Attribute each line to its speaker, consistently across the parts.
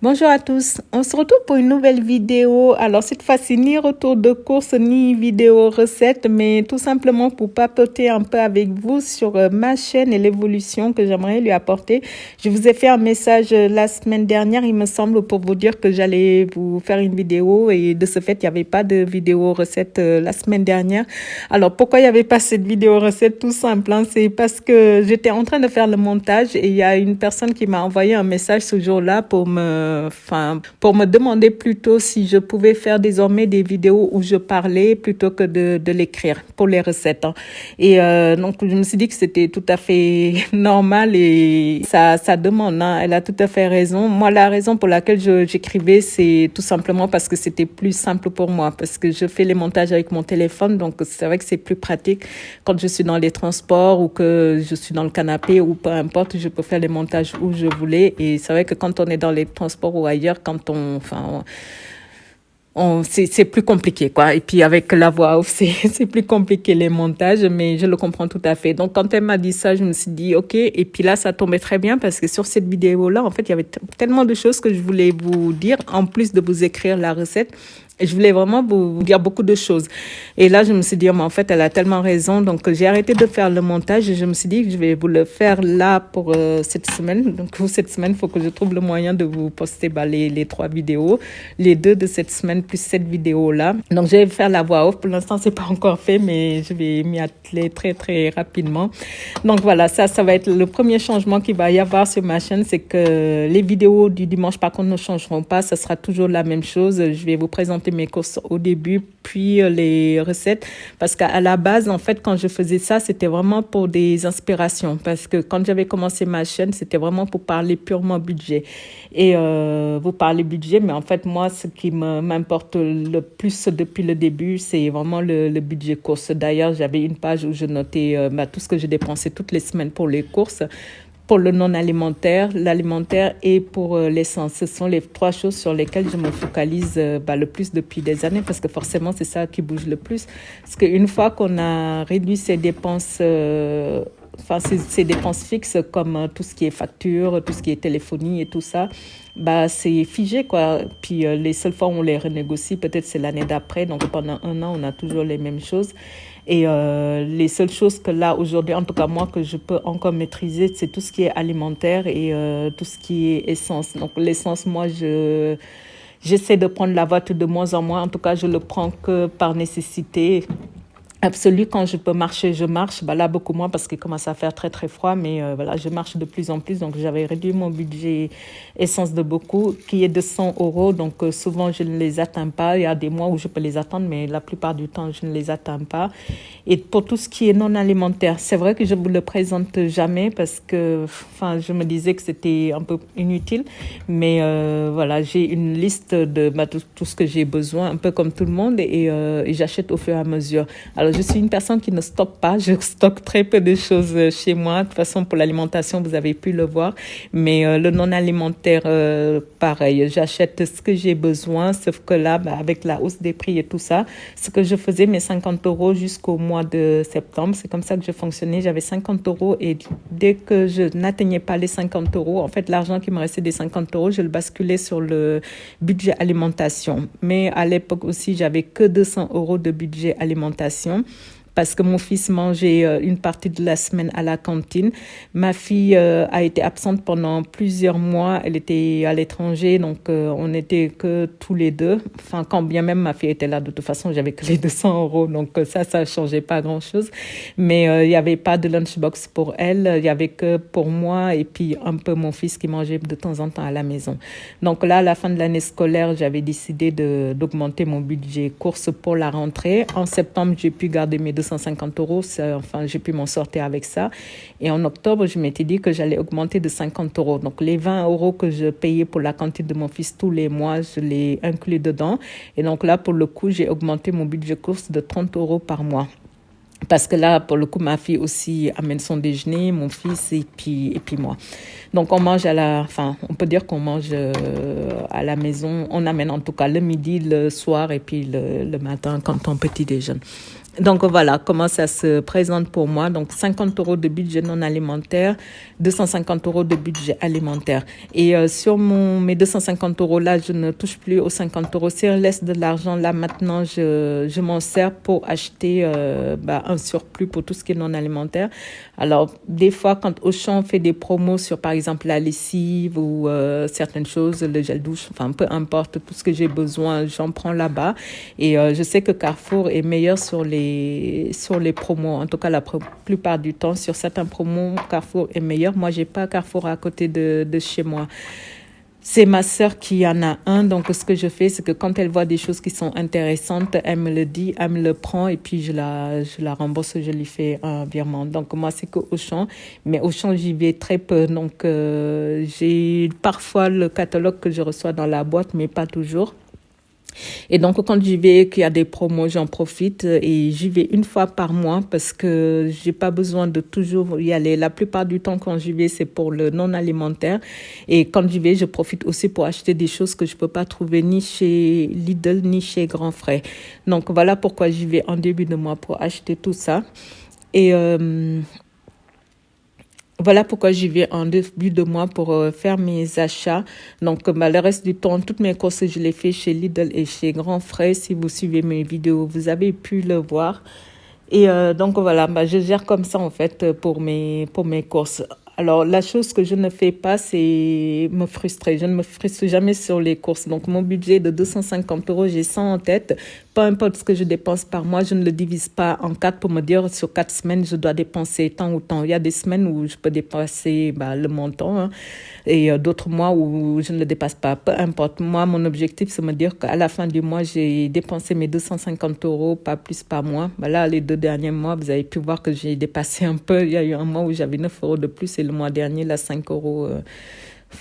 Speaker 1: Bonjour à tous, on se retrouve pour une nouvelle vidéo. Alors cette fois-ci, ni retour de course, ni vidéo recette, mais tout simplement pour papoter un peu avec vous sur ma chaîne et l'évolution que j'aimerais lui apporter. Je vous ai fait un message la semaine dernière, il me semble, pour vous dire que j'allais vous faire une vidéo et de ce fait, il n'y avait pas de vidéo recette la semaine dernière. Alors pourquoi il n'y avait pas cette vidéo recette? Tout simple, hein, c'est parce que j'étais en train de faire le montage et il y a une personne qui m'a envoyé un message ce jour-là pour me demander plutôt si je pouvais faire désormais des vidéos où je parlais plutôt que de l'écrire pour les recettes, hein. Et donc, je me suis dit que c'était tout à fait normal et ça demande, hein. Elle a tout à fait raison. Moi, la raison pour laquelle j'écrivais, c'est tout simplement parce que c'était plus simple pour moi, parce que je fais les montages avec mon téléphone, donc c'est vrai que c'est plus pratique quand je suis dans les transports ou que je suis dans le canapé ou peu importe, je peux faire les montages où je voulais. Et c'est vrai que quand on est dans les transports ou ailleurs, quand c'est plus compliqué, quoi. Et puis avec la voix off, c'est plus compliqué les montages, mais je le comprends tout à fait. Donc quand elle m'a dit ça, je me suis dit ok. Et puis là, ça tombait très bien parce que sur cette vidéo-là, en fait, il y avait tellement de choses que je voulais vous dire, en plus de vous écrire la recette. Et je voulais vraiment vous dire beaucoup de choses. Et là, je me suis dit, mais en fait, elle a tellement raison. Donc, j'ai arrêté de faire le montage et je me suis dit que je vais vous le faire là pour cette semaine. Donc, pour cette semaine, il faut que je trouve le moyen de vous poster les 3 vidéos, les 2 de cette semaine plus cette vidéo-là. Donc, je vais faire la voix off. Pour l'instant, c'est pas encore fait, mais je vais m'y atteler très, très rapidement. Donc, voilà, ça va être le premier changement qu'il va y avoir sur ma chaîne. C'est que les vidéos du dimanche, par contre, ne changeront pas. Ça sera toujours la même chose. Je vais vous présenter mes courses au début, puis les recettes. Parce qu'à la base, en fait, quand je faisais ça, c'était vraiment pour des inspirations. Parce que quand j'avais commencé ma chaîne, c'était vraiment pour parler purement budget. Et vous parlez budget, mais en fait, moi, ce qui m'importe le plus depuis le début, c'est vraiment le budget course. D'ailleurs, j'avais une page où je notais tout ce que je dépensais toutes les semaines pour les courses, pour le non-alimentaire, l'alimentaire et pour l'essence. Ce sont les 3 choses sur lesquelles je me focalise le plus depuis des années parce que forcément, c'est ça qui bouge le plus. Parce qu'une fois qu'on a réduit ses dépenses, ces dépenses fixes comme tout ce qui est facture, tout ce qui est téléphonie et tout ça, c'est figé, quoi. Puis les seules fois où on les renégocie, peut-être c'est l'année d'après. Donc pendant un an, on a toujours les mêmes choses. Et les seules choses que là, aujourd'hui, en tout cas moi, que je peux encore maîtriser, c'est tout ce qui est alimentaire et tout ce qui est essence. Donc l'essence, moi, j'essaie de prendre la voiture de moins en moins. En tout cas, je le prends que par nécessité absolue. Quand je peux marcher, je marche. Là, beaucoup moins parce qu'il commence à faire très, très froid. Mais voilà, je marche de plus en plus. Donc, j'avais réduit mon budget essence de beaucoup, qui est de 100 euros. Donc, souvent, je ne les atteins pas. Il y a des mois où je peux les atteindre, mais la plupart du temps, je ne les atteins pas. Et pour tout ce qui est non alimentaire, c'est vrai que je ne vous le présente jamais parce que je me disais que c'était un peu inutile. Mais voilà, j'ai une liste de tout ce que j'ai besoin, un peu comme tout le monde. Et j'achète au fur et à mesure. Alors, je suis une personne qui ne stocke pas. Je stocke très peu de choses chez moi. De toute façon, pour l'alimentation, vous avez pu le voir. Mais le non-alimentaire, pareil. J'achète ce que j'ai besoin. Sauf que là, avec la hausse des prix et tout ça, ce que je faisais, mes 50 euros jusqu'au mois de septembre, c'est comme ça que je fonctionnais. J'avais 50 euros et dès que je n'atteignais pas les 50 euros, en fait, l'argent qui me restait des 50 euros, je le basculais sur le budget alimentation. Mais à l'époque aussi, j'avais que 200 euros de budget alimentation parce que mon fils mangeait une partie de la semaine à la cantine. Ma fille a été absente pendant plusieurs mois. Elle était à l'étranger, donc on n'était que tous les deux. Enfin, quand bien même ma fille était là, de toute façon, j'avais que les 200 euros, donc ça ne changeait pas grand-chose. Mais il n'y avait pas de lunchbox pour elle, il n'y avait que pour moi et puis un peu mon fils qui mangeait de temps en temps à la maison. Donc là, à la fin de l'année scolaire, j'avais décidé d'augmenter mon budget course pour la rentrée. En septembre, j'ai pu garder mes 250 euros. J'ai pu m'en sortir avec ça. Et en octobre, je m'étais dit que j'allais augmenter de 50 euros. Donc, les 20 euros que je payais pour la cantine de mon fils tous les mois, je l'ai inclus dedans. Et donc là, pour le coup, j'ai augmenté mon budget course de 30 euros par mois. Parce que là, pour le coup, ma fille aussi amène son déjeuner, mon fils et puis moi. Donc, on mange on peut dire qu'on mange à la maison. On amène en tout cas le midi, le soir et puis le matin quand on petit déjeune. Donc voilà comment ça se présente pour moi. Donc 50 € de budget non alimentaire, 250 € de budget alimentaire. Et sur mes 250 € là, je ne touche plus aux 50 €. Si je laisse de l'argent là maintenant, je m'en sers pour acheter un surplus pour tout ce qui est non alimentaire. Alors des fois, quand Auchan fait des promos sur par exemple la lessive ou certaines choses, le gel douche, enfin peu importe, tout ce que j'ai besoin, j'en prends là-bas. Et je sais que Carrefour est meilleur sur les promos. En tout cas, la plupart du temps, sur certains promos, Carrefour est meilleur. Moi, j'ai pas Carrefour à côté de chez moi. C'est ma sœur qui en a un. Donc, ce que je fais, c'est que quand elle voit des choses qui sont intéressantes, elle me le dit, elle me le prend et puis je la rembourse, je lui fais un virement. Donc, moi, c'est que Auchan. Mais Auchan, j'y vais très peu. Donc, j'ai parfois le catalogue que je reçois dans la boîte, mais pas toujours. Et donc, quand j'y vais, qu'il y a des promos, j'en profite et j'y vais une fois par mois parce que j'ai pas besoin de toujours y aller. La plupart du temps, quand j'y vais, c'est pour le non alimentaire. Et quand j'y vais, je profite aussi pour acheter des choses que je peux pas trouver ni chez Lidl, ni chez Grand Frais. Donc, voilà pourquoi j'y vais en début de mois pour acheter tout ça. Et voilà pourquoi j'y vais en début de mois pour faire mes achats. Donc, le reste du temps, toutes mes courses, je les fais chez Lidl et chez Grand Frais. Si vous suivez mes vidéos, vous avez pu le voir. Et donc, voilà, je gère comme ça, en fait, pour mes courses. Alors, la chose que je ne fais pas, c'est me frustrer. Je ne me frustre jamais sur les courses. Donc, mon budget est de 250 €, j'ai 100 en tête. Peu importe ce que je dépense par mois, je ne le divise pas en 4 pour me dire sur 4 semaines, je dois dépenser tant ou tant. Il y a des semaines où je peux dépasser le montant hein, et d'autres mois où je ne le dépasse pas. Peu importe. Moi, mon objectif, c'est de me dire qu'à la fin du mois, j'ai dépensé mes 250 €, pas plus par mois. Là, les 2 derniers mois, vous avez pu voir que j'ai dépassé un peu. Il y a eu un mois où j'avais 9 € de plus et le mois dernier, là, 5 €,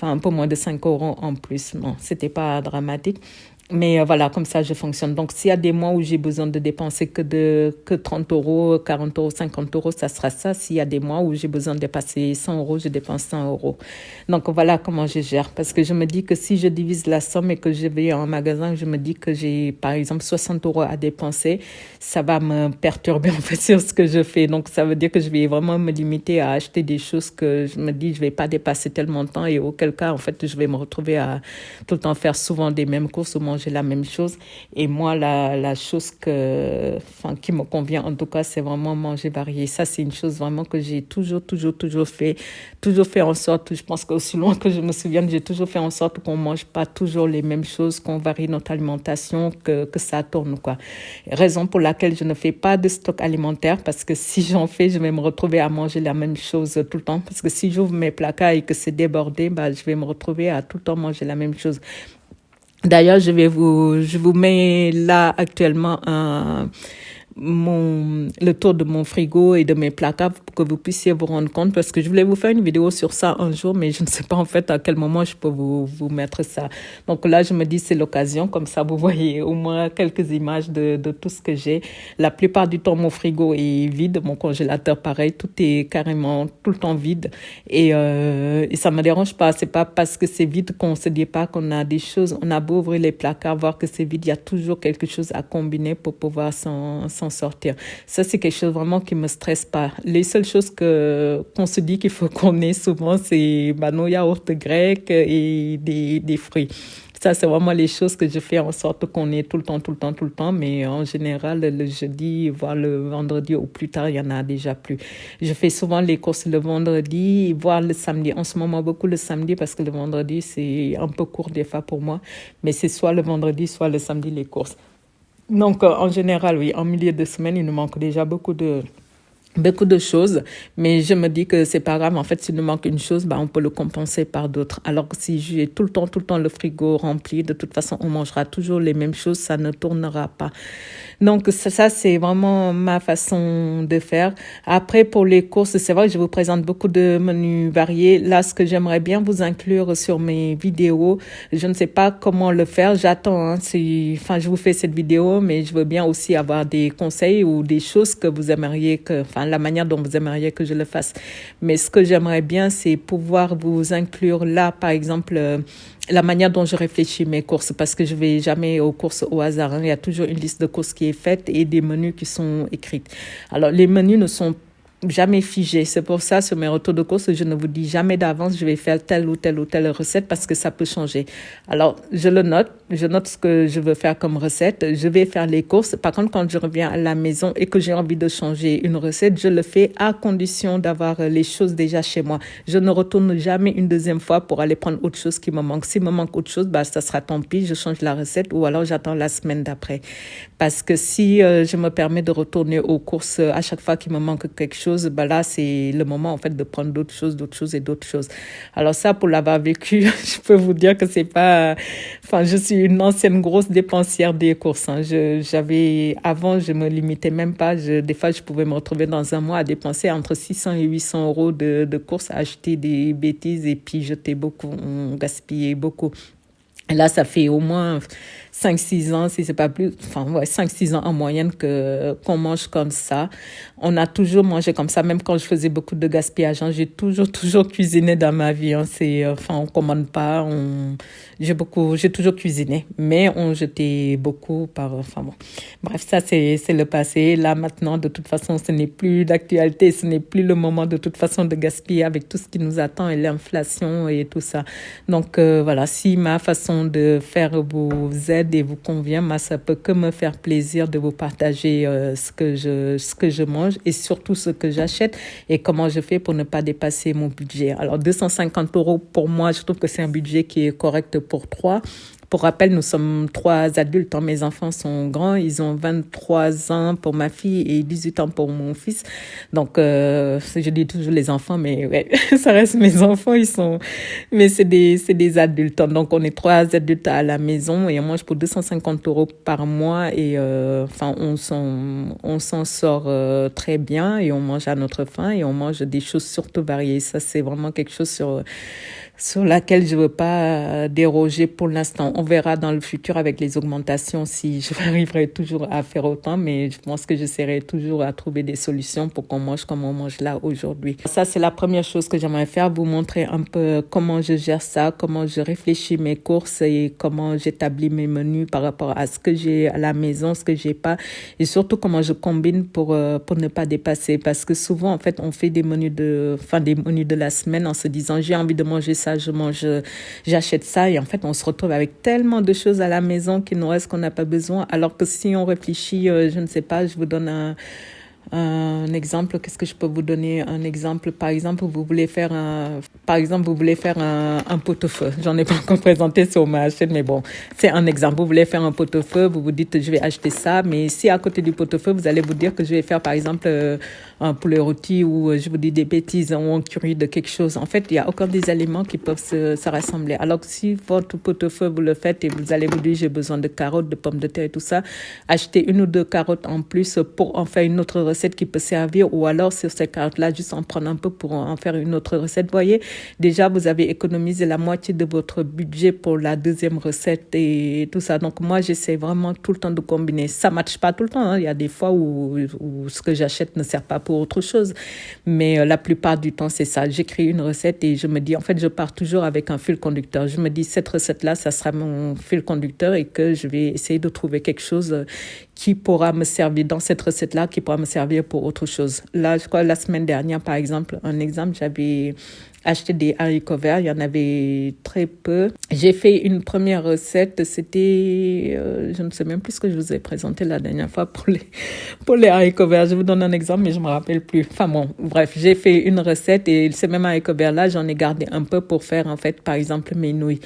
Speaker 1: un peu moins de 5 € en plus. Bon, c'était pas dramatique. Mais voilà, comme ça, je fonctionne. Donc, s'il y a des mois où j'ai besoin de dépenser que 30 €, 40 €, 50 €, ça sera ça. S'il y a des mois où j'ai besoin de dépasser 100 €, je dépense 100 €. Donc, voilà comment je gère. Parce que je me dis que si je divise la somme et que je vais en magasin, je me dis que j'ai, par exemple, 60 € à dépenser, ça va me perturber, en fait, sur ce que je fais. Donc, ça veut dire que je vais vraiment me limiter à acheter des choses que je me dis, je vais pas dépasser tel montant et auquel cas, en fait, je vais me retrouver à tout le temps faire souvent des mêmes courses ou manger la même chose. Et moi, la chose qui me convient, en tout cas, c'est vraiment manger varié. Ça, c'est une chose vraiment que j'ai toujours fait. Toujours fait en sorte, je pense qu'aussi loin que je me souvienne, j'ai toujours fait en sorte qu'on mange pas toujours les mêmes choses, qu'on varie notre alimentation, que ça tourne, quoi. Raison pour laquelle je ne fais pas de stock alimentaire, parce que si j'en fais, je vais me retrouver à manger la même chose tout le temps. Parce que si j'ouvre mes placards et que c'est débordé, je vais me retrouver à tout le temps manger la même chose. D'ailleurs, je vous mets là actuellement le tour de mon frigo et de mes placards pour que vous puissiez vous rendre compte, parce que je voulais vous faire une vidéo sur ça un jour, mais je ne sais pas en fait à quel moment je peux vous mettre ça. Donc là, je me dis c'est l'occasion, comme ça vous voyez au moins quelques images de tout ce que j'ai. La plupart du temps, mon frigo est vide, mon congélateur pareil, tout est carrément tout le temps vide et ça me dérange pas. C'est pas parce que c'est vide qu'on se dit pas qu'on a des choses. On a beau ouvrir les placards, voir que c'est vide, il y a toujours quelque chose à combiner pour pouvoir s'en sortir. Ça, c'est quelque chose vraiment qui me stresse pas. Les seules choses qu'on se dit qu'il faut qu'on ait souvent, c'est nos yaourts grecs et des fruits. Ça, c'est vraiment les choses que je fais en sorte qu'on ait tout le temps. Mais en général, le jeudi, voire le vendredi ou plus tard, il y en a déjà plus. Je fais souvent les courses le vendredi, voire le samedi. En ce moment, beaucoup le samedi parce que le vendredi, c'est un peu court des fois pour moi. Mais c'est soit le vendredi, soit le samedi, les courses. Donc, en général, oui, en milieu de semaine, il nous manque déjà beaucoup de choses, mais je me dis que c'est pas grave. En fait, s'il nous manque une chose, on peut le compenser par d'autres. Alors que si j'ai tout le temps le frigo rempli, de toute façon, on mangera toujours les mêmes choses, ça ne tournera pas. Donc, ça c'est vraiment ma façon de faire. Après, pour les courses, c'est vrai que je vous présente beaucoup de menus variés. Là, ce que j'aimerais bien vous inclure sur mes vidéos, je ne sais pas comment le faire. J'attends, je vous fais cette vidéo, mais je veux bien aussi avoir des conseils ou des choses que vous aimeriez la manière dont vous aimeriez que je le fasse. Mais ce que j'aimerais bien, c'est pouvoir vous inclure là, par exemple, la manière dont je réfléchis mes courses, parce que je vais jamais aux courses au hasard, hein. Il y a toujours une liste de courses qui est faite et des menus qui sont écrits. Alors, les menus ne sont jamais figé. C'est pour ça, sur mes retours de course, je ne vous dis jamais d'avance, je vais faire telle ou telle ou telle recette parce que ça peut changer. Alors, je note ce que je veux faire comme recette, je vais faire les courses. Par contre, quand je reviens à la maison et que j'ai envie de changer une recette, je le fais à condition d'avoir les choses déjà chez moi. Je ne retourne jamais une deuxième fois pour aller prendre autre chose qui me manque. S'il me manque autre chose, bah, ça sera tant pis, je change la recette ou alors j'attends la semaine d'après. Parce que si je me permets de retourner aux courses à chaque fois qu'il me manque quelque chose, bah là, c'est le moment, en fait, de prendre d'autres choses et d'autres choses. Alors ça, pour l'avoir vécu, je peux vous dire que c'est pas... Enfin, je suis une ancienne grosse dépensière des courses, hein. Avant, je me limitais même pas. Des fois, je pouvais me retrouver dans un mois à dépenser entre 600 et 800 euros de courses, à acheter des bêtises et puis jeter beaucoup, gaspiller beaucoup. Et là, ça fait au moins 5-6 ans, si c'est pas plus, enfin, ouais, 5-6 ans en moyenne qu'on mange comme ça. On a toujours mangé comme ça, même quand je faisais beaucoup de gaspillage, hein. J'ai toujours cuisiné dans ma vie, hein. On commande pas, j'ai toujours cuisiné, mais on jetait beaucoup enfin bon. Bref, ça, c'est le passé. Là, maintenant, de toute façon, ce n'est plus d'actualité, ce n'est plus le moment de toute façon de gaspiller avec tout ce qui nous attend et l'inflation et tout ça. Donc, voilà, si ma façon de faire vous aide et vous convient, moi, ça peut que me faire plaisir de vous partager ce que je mange et surtout ce que j'achète et comment je fais pour ne pas dépasser mon budget. Alors, 250 euros pour moi, je trouve que c'est un budget qui est correct pour 3. Pour rappel, nous sommes 3 adultes, hein. Mes enfants sont grands, ils ont 23 ans pour ma fille et 18 ans pour mon fils. Donc, je dis toujours les enfants, mais ouais, ça reste mes enfants, mais c'est des adultes, hein. Donc, on est 3 adultes à la maison et on mange pour 250 euros par mois et, on s'en sort très bien et on mange à notre faim et on mange des choses surtout variées. Ça, c'est vraiment quelque chose sur laquelle je veux pas déroger pour l'instant. On verra dans le futur avec les augmentations si je arriverai toujours à faire autant, mais je pense que j'essaierai toujours à trouver des solutions pour qu'on mange comme on mange là aujourd'hui. Ça, c'est la première chose que j'aimerais faire, vous montrer un peu comment je gère ça, comment je réfléchis mes courses et comment j'établis mes menus par rapport à ce que j'ai à la maison, ce que j'ai pas, et surtout comment je combine pour ne pas dépasser. Parce que souvent, en fait, on fait des menus de la semaine en se disant j'ai envie de manger ça, j'achète ça et en fait on se retrouve avec tellement de choses à la maison qu'il nous reste qu'on n'a pas besoin, alors que si on réfléchit, je ne sais pas, je vous donne un exemple. Qu'est-ce que je peux vous donner? Un exemple, par exemple, vous voulez faire un pot-au-feu. J'en ai pas encore présenté sur ma chaîne, mais bon, c'est un exemple. Vous voulez faire un pot-au-feu, vous vous dites, je vais acheter ça, mais si à côté du pot-au-feu, vous allez vous dire que je vais faire, par exemple, un poulet rôti ou je vous dis des bêtises, ou un curry de quelque chose. En fait, il y a encore des aliments qui peuvent se rassembler. Alors que si votre pot-au-feu, vous le faites et vous allez vous dire, j'ai besoin de carottes, de pommes de terre et tout ça, achetez 1 ou 2 carottes en plus pour en faire une autre recette qui peut servir, ou alors sur ces carottes-là, juste en prendre un peu pour en faire une autre recette. Vous voyez, déjà, vous avez économisé la moitié de votre budget pour la deuxième recette et tout ça. Donc, moi, j'essaie vraiment tout le temps de combiner. Ça ne matche pas tout le temps, hein. Il y a des fois où ce que j'achète ne sert pas pour autre chose. Mais la plupart du temps, c'est ça. J'écris une recette et je me dis, en fait, je pars toujours avec un fil conducteur. Je me dis, cette recette-là, ça sera mon fil conducteur et que je vais essayer de trouver quelque chose qui pourra me servir dans cette recette-là, qui pourra me servir pour autre chose. Là, je crois, la semaine dernière, par exemple, j'avais acheté des haricots verts, il y en avait très peu. J'ai fait une première recette, c'était, je ne sais même plus ce que je vous ai présenté la dernière fois pour les haricots verts. Je vous donne un exemple, mais je me rappelle plus. Enfin bon, bref, j'ai fait une recette et ces mêmes haricots verts-là, j'en ai gardé un peu pour faire, en fait, par exemple, mes nouilles.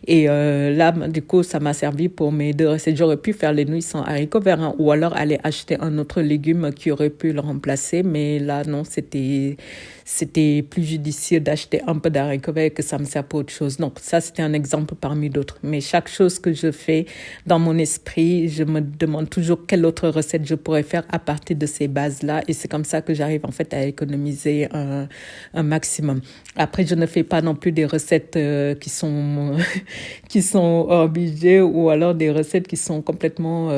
Speaker 1: Et là, du coup, ça m'a servi pour mes 2 recettes. J'aurais pu faire les nouilles sans haricots verts, hein, ou alors aller acheter un autre légume qui aurait pu le remplacer, mais là, non, c'était plus judicieux d'acheter un peu d'haricots verts et que ça me sert pour autre chose. Donc, ça, c'était un exemple parmi d'autres. Mais chaque chose que je fais dans mon esprit, je me demande toujours quelle autre recette je pourrais faire à partir de ces bases-là. Et c'est comme ça que j'arrive, en fait, à économiser un maximum. Après, je ne fais pas non plus des recettes qui sont hors budget, ou alors des recettes qui sont complètement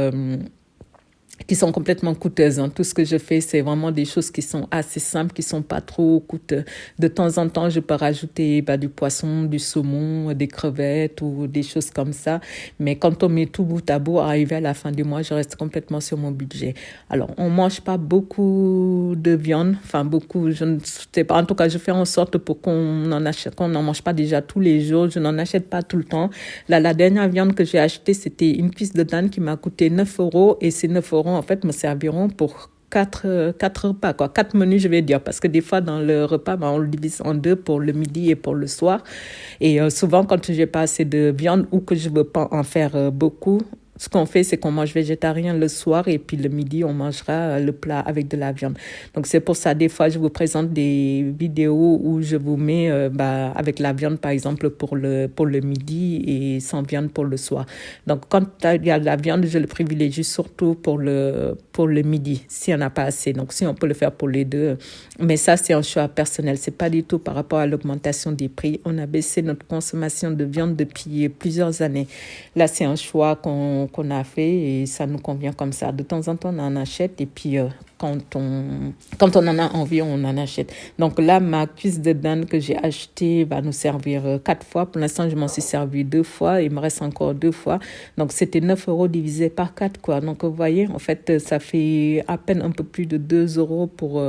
Speaker 1: qui sont complètement coûteuses. Hein. Tout ce que je fais, c'est vraiment des choses qui sont assez simples, qui sont pas trop coûteuses. De temps en temps, je peux rajouter du poisson, du saumon, des crevettes ou des choses comme ça. Mais quand on met tout bout à bout, arrivé à la fin du mois, je reste complètement sur mon budget. Alors, on mange pas beaucoup de viande, enfin beaucoup, je ne sais pas. En tout cas, je fais en sorte pour qu'on n'en mange pas déjà tous les jours. Je n'en achète pas tout le temps. Là, la dernière viande que j'ai achetée, c'était une cuisse de dinde qui m'a coûté 9 euros et ces 9 euros en fait, me serviront pour quatre repas, quoi. 4 menus, je vais dire, parce que des fois, dans le repas, on le divise en deux pour le midi et pour le soir. Et souvent, quand j'ai pas assez de viande ou que je veux pas en faire beaucoup, ce qu'on fait, c'est qu'on mange végétarien le soir et puis le midi, on mangera le plat avec de la viande. Donc, c'est pour ça, des fois, je vous présente des vidéos où je vous mets avec la viande, par exemple, pour le midi et sans viande pour le soir. Donc, quand il y a de la viande, je le privilégie surtout pour le midi, s'il n'y en a pas assez. Donc, si on peut le faire pour les deux. Mais ça, c'est un choix personnel. C'est pas du tout par rapport à l'augmentation des prix. On a baissé notre consommation de viande depuis plusieurs années. Là, c'est un choix qu'on a fait et ça nous convient comme ça. De temps en temps, on en achète et puis quand on en a envie, on en achète. Donc là, ma cuisse de dinde que j'ai achetée va nous servir 4 fois. Pour l'instant, je m'en suis servi 2 fois. Il me reste encore 2 fois. Donc, c'était 9 euros divisé par 4, quoi. Donc, vous voyez, en fait, ça fait à peine un peu plus de 2 euros pour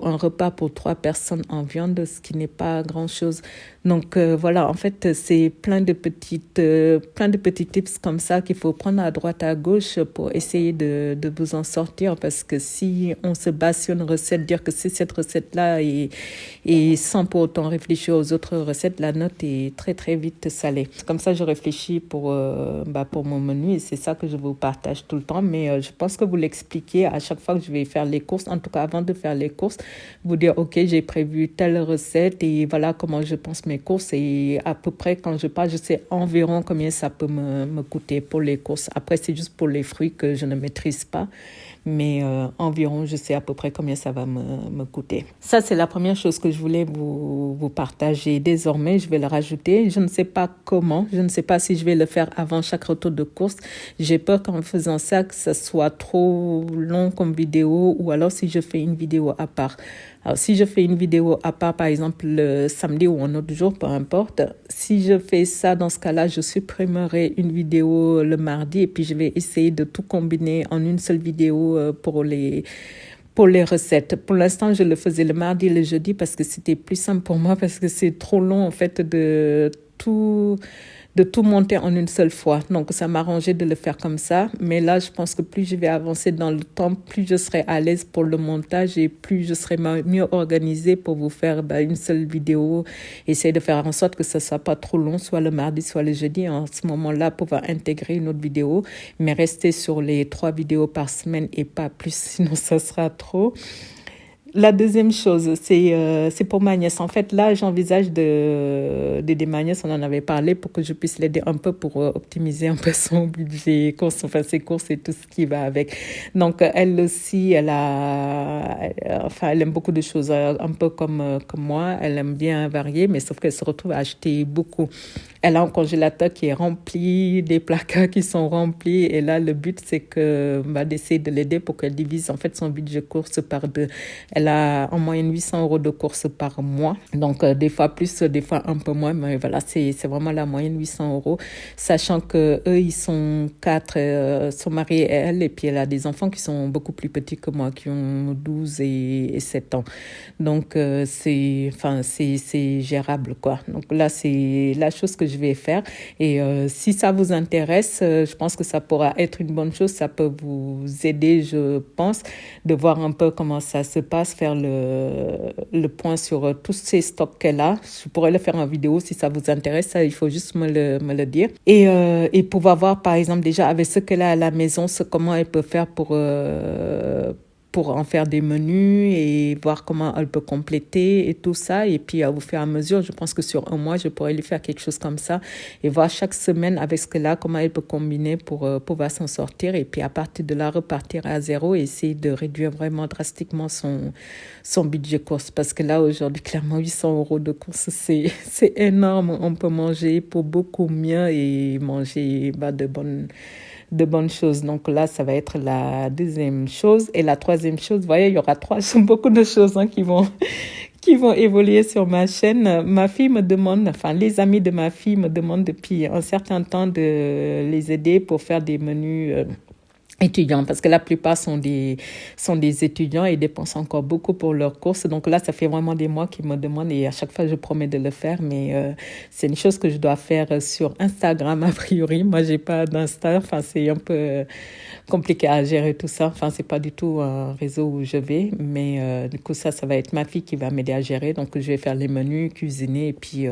Speaker 1: un repas pour 3 personnes en viande, ce qui n'est pas grand-chose. Donc voilà, en fait, c'est plein de petits tips comme ça qu'il faut prendre à droite, à gauche pour essayer de vous en sortir. Parce que si on se base sur une recette, dire que c'est cette recette-là et sans pour autant réfléchir aux autres recettes, la note est très très vite salée. Comme ça, je réfléchis pour mon menu et c'est ça que je vous partage tout le temps. Mais je pense que vous l'expliquez à chaque fois que je vais faire les courses. En tout cas, avant de faire les courses, vous dire, OK, j'ai prévu telle recette et voilà comment je pense mes courses. Et à peu près, quand je pars, je sais environ combien ça peut me coûter pour les courses. Après, c'est juste pour les fruits que je ne maîtrise pas. Mais environ, je sais à peu près combien ça va me coûter. Ça, c'est la première chose que je voulais vous partager. Désormais, je vais le rajouter. Je ne sais pas comment. Je ne sais pas si je vais le faire avant chaque retour de course. J'ai peur qu'en faisant ça, que ça soit trop long comme vidéo ou alors si je fais une vidéo à part. Alors, si je fais une vidéo à part, par exemple, le samedi ou un autre jour, peu importe, si je fais ça, dans ce cas-là, je supprimerai une vidéo le mardi et puis je vais essayer de tout combiner en une seule vidéo pour les recettes. Pour l'instant, je le faisais le mardi et le jeudi parce que c'était plus simple pour moi parce que c'est trop long, en fait, de tout monter en une seule fois. Donc, ça m'arrangeait de le faire comme ça. Mais là, je pense que plus je vais avancer dans le temps, plus je serai à l'aise pour le montage et plus je serai mieux organisée pour vous faire une seule vidéo. Essayer de faire en sorte que ça ne soit pas trop long, soit le mardi, soit le jeudi. En ce moment-là, pouvoir intégrer une autre vidéo, mais rester sur les 3 vidéos par semaine et pas plus, sinon ça sera trop. La deuxième chose, c'est pour ma nièce. En fait, là, j'envisage d'aider ma nièce, on en avait parlé, pour que je puisse l'aider un peu pour optimiser un peu son budget, ses courses et tout ce qui va avec. Donc, elle aussi, elle aime beaucoup de choses, un peu comme moi. Elle aime bien varier, mais sauf qu'elle se retrouve à acheter beaucoup. Elle a un congélateur qui est rempli, des placards qui sont remplis. Et là, le but, c'est d'essayer de l'aider pour qu'elle divise en fait son budget course par 2. Elle a en moyenne 800 euros de courses par mois. Donc, des fois plus, des fois un peu moins. Mais voilà, c'est vraiment la moyenne, 800 euros. Sachant qu'eux, ils sont 4, son mari et elle. Et puis, elle a des enfants qui sont beaucoup plus petits que moi, qui ont 12 et 7 ans. Donc, c'est gérable, quoi. Donc, là, c'est la chose que je vais faire. Et si ça vous intéresse, je pense que ça pourra être une bonne chose. Ça peut vous aider, je pense, de voir un peu comment ça se passe, faire le point sur tous ces stocks qu'elle a. Je pourrais le faire en vidéo si ça vous intéresse. Ça, il faut juste me le dire. Et pouvoir voir, par exemple, déjà avec ce qu'elle a à la maison, comment elle peut faire pour en faire des menus et voir comment elle peut compléter et tout ça. Et puis, au fur et à mesure, je pense que sur un mois, je pourrais lui faire quelque chose comme ça et voir chaque semaine avec ce qu'elle a, comment elle peut combiner pour pouvoir s'en sortir. Et puis, à partir de là, repartir à zéro et essayer de réduire vraiment drastiquement son budget course. Parce que là, aujourd'hui, clairement, 800 euros de course, c'est énorme. On peut manger pour beaucoup mieux et manger de bonnes choses. Donc là, ça va être la deuxième chose. Et la troisième chose, vous voyez, il y aura beaucoup de choses qui vont évoluer sur ma chaîne. Ma fille me demande, enfin les amis de ma fille me demandent depuis un certain temps de les aider pour faire des menus étudiants, parce que la plupart sont des étudiants et dépensent encore beaucoup pour leurs courses. Donc là, ça fait vraiment des mois qu'ils me demandent et à chaque fois, je promets de le faire. Mais c'est une chose que je dois faire sur Instagram, a priori. Moi, j'ai pas d'Insta. Enfin, c'est un peu compliqué à gérer tout ça. Enfin, c'est pas du tout un réseau où je vais. Mais du coup, ça va être ma fille qui va m'aider à gérer. Donc, je vais faire les menus, cuisiner et puis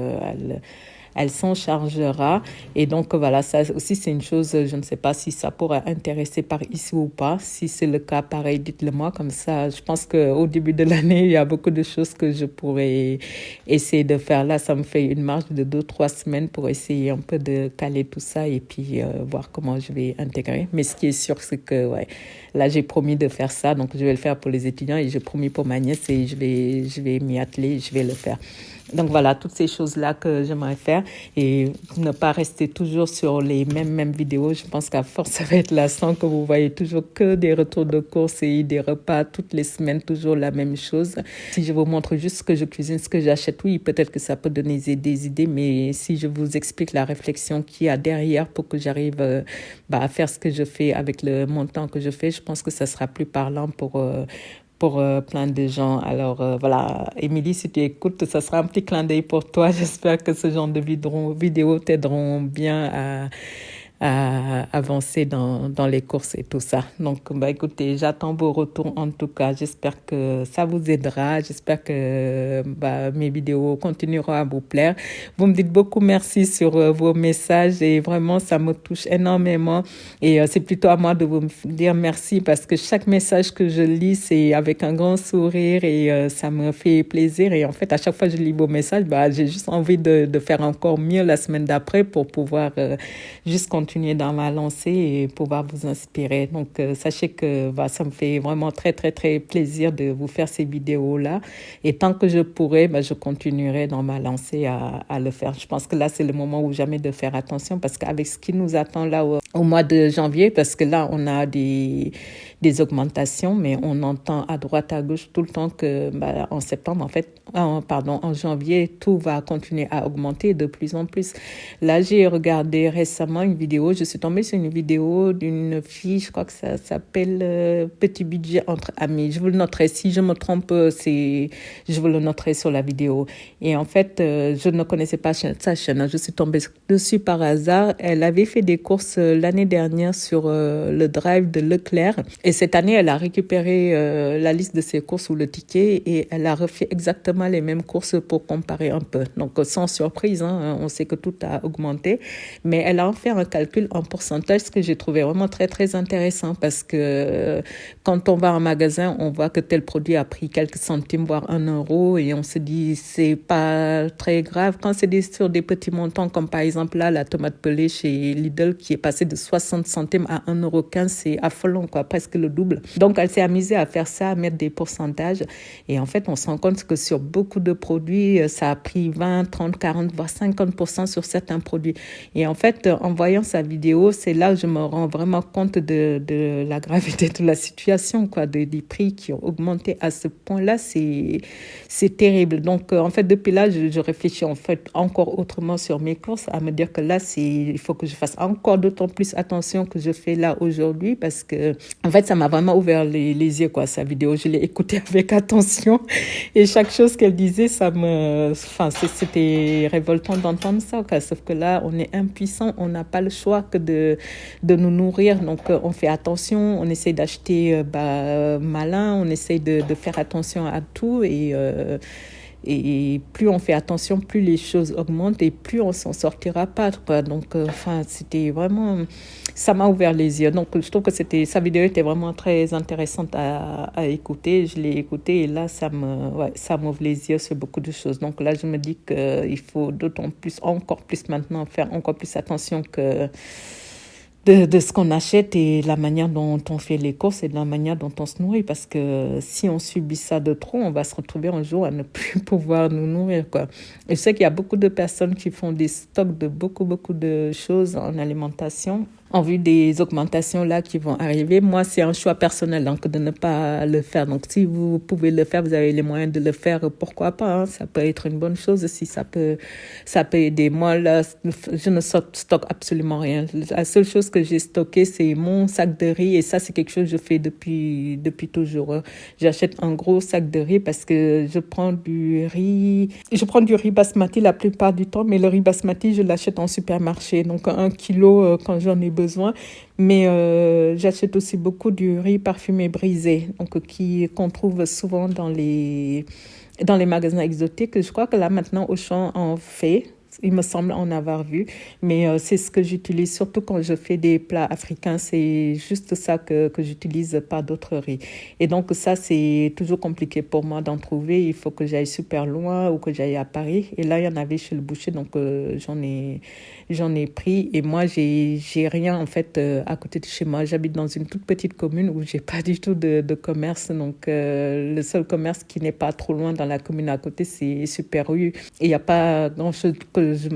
Speaker 1: elle s'en chargera. Et donc, voilà, ça aussi, c'est une chose, je ne sais pas si ça pourra intéresser par ici ou pas. Si c'est le cas, pareil, dites-le moi. Comme ça, je pense qu'au début de l'année, il y a beaucoup de choses que je pourrais essayer de faire. Là, ça me fait une marge de 2-3 semaines pour essayer un peu de caler tout ça et puis voir comment je vais intégrer. Mais ce qui est sûr, c'est que, ouais, là, j'ai promis de faire ça. Donc, je vais le faire pour les étudiants et j'ai promis pour ma nièce et je vais m'y atteler, je vais le faire. Donc voilà, toutes ces choses-là que j'aimerais faire et ne pas rester toujours sur les mêmes vidéos. Je pense qu'à force, ça va être lassant que vous voyez toujours que des retours de course et des repas toutes les semaines, toujours la même chose. Si je vous montre juste ce que je cuisine, ce que j'achète, oui, peut-être que ça peut donner des idées, mais si je vous explique la réflexion qu'il y a derrière pour que j'arrive à faire ce que je fais avec le montant que je fais, je pense que ça sera plus parlant pour plein de gens. Alors voilà, Émilie, si tu écoutes, ça sera un petit clin d'œil pour toi. J'espère que ce genre de vidéos t'aideront bien à avancer dans les courses et tout ça. Donc, écoutez, j'attends vos retours en tout cas. J'espère que ça vous aidera. J'espère que mes vidéos continueront à vous plaire. Vous me dites beaucoup merci sur vos messages et vraiment, ça me touche énormément. Et c'est plutôt à moi de vous dire merci parce que chaque message que je lis, c'est avec un grand sourire et ça me fait plaisir. Et en fait, à chaque fois que je lis vos messages, j'ai juste envie de faire encore mieux la semaine d'après pour pouvoir juste continuer dans ma lancée et pouvoir vous inspirer. Donc, sachez que ça me fait vraiment très, très, très plaisir de vous faire ces vidéos-là. Et tant que je pourrai, je continuerai dans ma lancée à le faire. Je pense que là, c'est le moment où jamais de faire attention parce qu'avec ce qui nous attend là au mois de janvier, parce que là, on a des augmentations, mais on entend à droite, à gauche tout le temps que en septembre, en janvier, tout va continuer à augmenter de plus en plus. Là, j'ai regardé récemment une vidéo, je suis tombée sur une vidéo d'une fille, je crois que ça s'appelle Petit budget entre amis. Je vous le noterai, si je me trompe, je vous le noterai sur la vidéo. Et en fait, je ne connaissais pas sa chaîne, je suis tombée dessus par hasard. Elle avait fait des courses l'année dernière sur le drive de Leclerc. Et cette année, elle a récupéré la liste de ses courses ou le ticket et elle a refait exactement les mêmes courses pour comparer un peu. Donc, sans surprise, on sait que tout a augmenté. Mais elle a fait un calcul en pourcentage, ce que j'ai trouvé vraiment très, très intéressant parce que quand on va en magasin, on voit que tel produit a pris quelques centimes, voire 1 € et on se dit, c'est pas très grave. Quand c'est sur des petits montants, comme par exemple là, la tomate pelée chez Lidl qui est passée de 60 centimes à 1,15 €, c'est affolant, quoi, presque le double. Donc, elle s'est amusée à faire ça, à mettre des pourcentages. Et en fait, on se rend compte que sur beaucoup de produits, ça a pris 20, 30, 40, voire 50% sur certains produits. Et en fait, en voyant sa vidéo, c'est là où je me rends vraiment compte de la gravité de la situation, quoi, des prix qui ont augmenté à ce point-là, c'est terrible. Donc, en fait, depuis là, je réfléchis en fait encore autrement sur mes courses, à me dire que là, il faut que je fasse encore d'autant plus attention que je fais là aujourd'hui parce que, en fait, ça m'a vraiment ouvert les yeux, quoi, sa vidéo. Je l'ai écoutée avec attention et chaque chose qu'elle disait, c'était révoltant d'entendre ça, quoi. Sauf que là, on est impuissant, on n'a pas le choix que de nous nourrir. Donc, on fait attention, on essaie d'acheter malin, on essaie de faire attention à tout et plus on fait attention, plus les choses augmentent et plus on s'en sortira pas, quoi. Donc, c'était vraiment... Ça m'a ouvert les yeux. Donc, je trouve que sa vidéo était vraiment très intéressante à écouter. Je l'ai écoutée et là, ça m'ouvre les yeux sur beaucoup de choses. Donc là, je me dis qu'il faut encore plus maintenant, faire encore plus attention que de ce qu'on achète et la manière dont on fait les courses et de la manière dont on se nourrit. Parce que si on subit ça de trop, on va se retrouver un jour à ne plus pouvoir nous nourrir, quoi. Et je sais qu'il y a beaucoup de personnes qui font des stocks de beaucoup de choses en alimentation. en vue des augmentations là qui vont arriver. Moi, c'est un choix personnel donc de ne pas le faire. Donc, si vous pouvez le faire, vous avez les moyens de le faire, pourquoi pas, hein? Ça peut être une bonne chose si ça peut aider. Moi, là, je ne stocke absolument rien. La seule chose que j'ai stocké, c'est mon sac de riz et ça, c'est quelque chose que je fais depuis toujours. J'achète un gros sac de riz parce que je prends du riz basmati la plupart du temps, mais le riz basmati, je l'achète en supermarché. Donc, 1 kilo quand j'en ai besoin. Mais j'achète aussi beaucoup du riz parfumé brisé, donc qu'on trouve souvent dans les magasins exotiques. Je crois que là maintenant Auchan en fait. Il me semble en avoir vu, mais c'est ce que j'utilise surtout quand je fais des plats africains. C'est juste ça que j'utilise, pas d'autres riz. Et donc ça, c'est toujours compliqué pour moi d'en trouver. Il faut que j'aille super loin ou que j'aille à Paris. Et là, il y en avait chez le boucher, donc j'en ai pris. Et moi, j'ai rien en fait à côté de chez moi. J'habite dans une toute petite commune où j'ai pas du tout de commerce. Donc le seul commerce qui n'est pas trop loin dans la commune à côté, c'est Super U. Et il n'y a pas grand-chose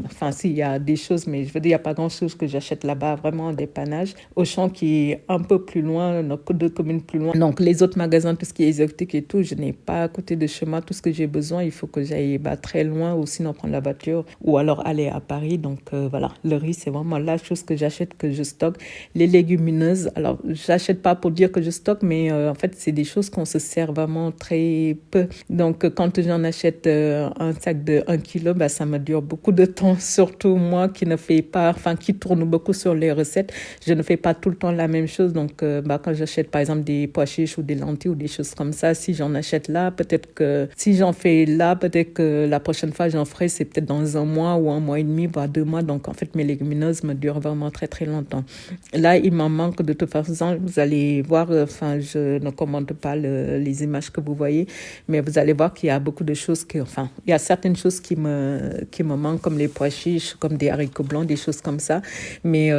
Speaker 1: enfin, si, il y a des choses, mais je veux dire, il n'y a pas grand-chose que j'achète là-bas, vraiment en dépannage. Auchan qui est un peu plus loin, donc 2 communes plus loin. Donc, les autres magasins, tout ce qui est exotique et tout, je n'ai pas à côté de chez moi tout ce que j'ai besoin. Il faut que j'aille très loin ou sinon prendre la voiture ou alors aller à Paris. Donc, voilà, le riz, c'est vraiment la chose que j'achète, que je stocke. Les légumineuses, alors, j'achète pas pour dire que je stocke, mais en fait, c'est des choses qu'on se sert vraiment très peu. Donc, quand j'en achète un sac de 1 kilo, bah, ça me dure beaucoup de temps, surtout moi qui tourne beaucoup sur les recettes. Je ne fais pas tout le temps la même chose. Donc, quand j'achète par exemple des pois chiches ou des lentilles ou des choses comme ça, si j'en achète là, peut-être que si j'en fais là, peut-être que la prochaine fois j'en ferai, c'est peut-être dans 1 mois ou 1 mois et demi, voire 2 mois. Donc, en fait, mes légumineuses me durent vraiment très, très longtemps. Là, il m'en manque de toute façon. Vous allez voir, je ne commande pas les images que vous voyez, mais vous allez voir qu'il y a beaucoup de choses il y a certaines choses qui me manquent, comme les pois chiches, comme des haricots blancs, des choses comme ça. Mais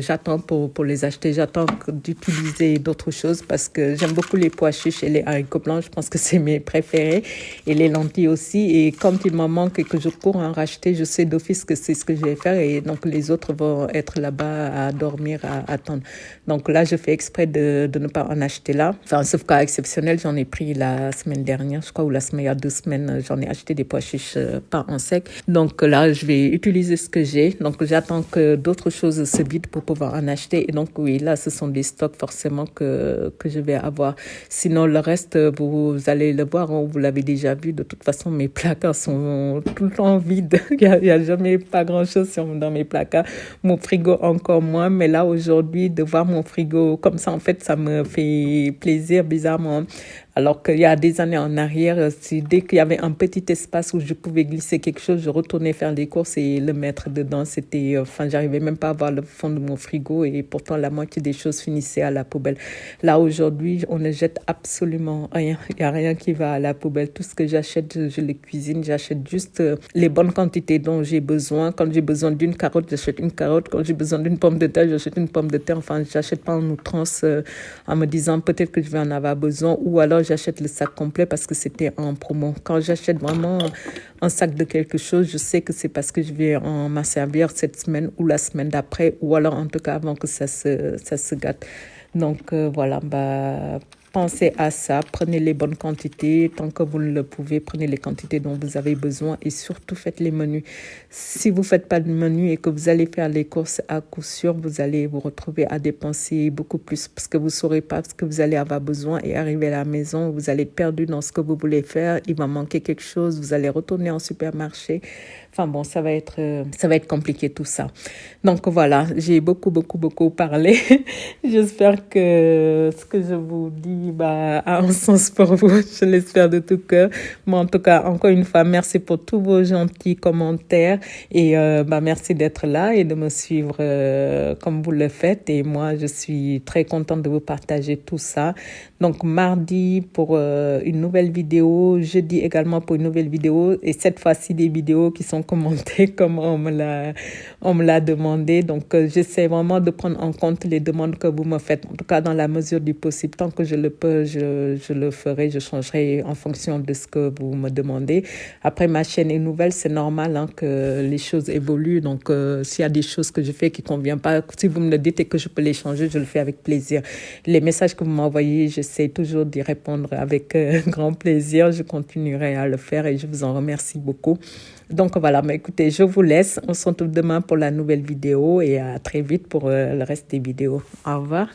Speaker 1: j'attends pour les acheter. J'attends d'utiliser d'autres choses parce que j'aime beaucoup les pois chiches et les haricots blancs. Je pense que c'est mes préférés. Et les lentilles aussi. Et quand il m'en manque et que je cours en racheter, je sais d'office que c'est ce que je vais faire. Et donc, les autres vont être là-bas à dormir, à attendre. Donc là, je fais exprès de ne pas en acheter là. Enfin, sauf cas exceptionnel, j'en ai pris la semaine dernière, je crois, ou il y a 2 semaines, j'en ai acheté des pois chiches pas en sec. Donc là, je vais utiliser ce que j'ai. Donc j'attends que d'autres choses se vident pour pouvoir en acheter. Et donc oui, là, ce sont des stocks forcément que je vais avoir. Sinon, le reste, vous allez le voir, hein, vous l'avez déjà vu. De toute façon, mes placards sont tout le temps vides. Il y a jamais pas grand-chose dans mes placards. Mon frigo encore moins. Mais là, aujourd'hui, de voir mon frigo comme ça, en fait, ça me fait plaisir, bizarrement. Alors qu'il y a des années en arrière, dès qu'il y avait un petit espace où je pouvais glisser quelque chose, je retournais faire des courses et le mettre dedans. J'arrivais même pas à voir le fond de mon frigo et pourtant la moitié des choses finissaient à la poubelle. Là, aujourd'hui, on ne jette absolument rien. Il n'y a rien qui va à la poubelle. Tout ce que j'achète, je le cuisine. J'achète juste les bonnes quantités dont j'ai besoin. Quand j'ai besoin d'une carotte, j'achète une carotte. Quand j'ai besoin d'une pomme de terre, j'achète une pomme de terre. Enfin, j'achète pas en outrance en me disant peut-être que je vais en avoir besoin ou alors j'achète le sac complet parce que c'était en promo. Quand j'achète vraiment un sac de quelque chose, je sais que c'est parce que je vais m'en servir cette semaine ou la semaine d'après ou alors en tout cas avant que ça se gâte. Donc voilà, pensez à ça, prenez les bonnes quantités, tant que vous le pouvez, prenez les quantités dont vous avez besoin et surtout faites les menus. Si vous ne faites pas de menus et que vous allez faire les courses, à coup sûr, vous allez vous retrouver à dépenser beaucoup plus parce que vous ne saurez pas ce que vous allez avoir besoin et arriver à la maison, vous allez être perdu dans ce que vous voulez faire, il va manquer quelque chose, vous allez retourner en supermarché. Enfin bon, ça va être compliqué tout ça. Donc voilà, j'ai beaucoup parlé. J'espère que ce que je vous dis a un sens pour vous. Je l'espère de tout cœur. Mais en tout cas, encore une fois, merci pour tous vos gentils commentaires et merci d'être là et de me suivre comme vous le faites. Et moi, je suis très contente de vous partager tout ça. Donc mardi pour une nouvelle vidéo, jeudi également pour une nouvelle vidéo et cette fois-ci des vidéos qui sont sans commenter comme on me l'a demandé. Donc, j'essaie vraiment de prendre en compte les demandes que vous me faites. En tout cas, dans la mesure du possible, tant que je le peux, je le ferai, je changerai en fonction de ce que vous me demandez. Après, ma chaîne est nouvelle, c'est normal hein, que les choses évoluent. Donc, s'il y a des choses que je fais qui ne conviennent pas, si vous me le dites et que je peux les changer, je le fais avec plaisir. Les messages que vous m'envoyez, j'essaie toujours d'y répondre avec grand plaisir. Je continuerai à le faire et je vous en remercie beaucoup. Donc voilà, mais écoutez, je vous laisse. On se retrouve demain pour la nouvelle vidéo et à très vite pour le reste des vidéos. Au revoir.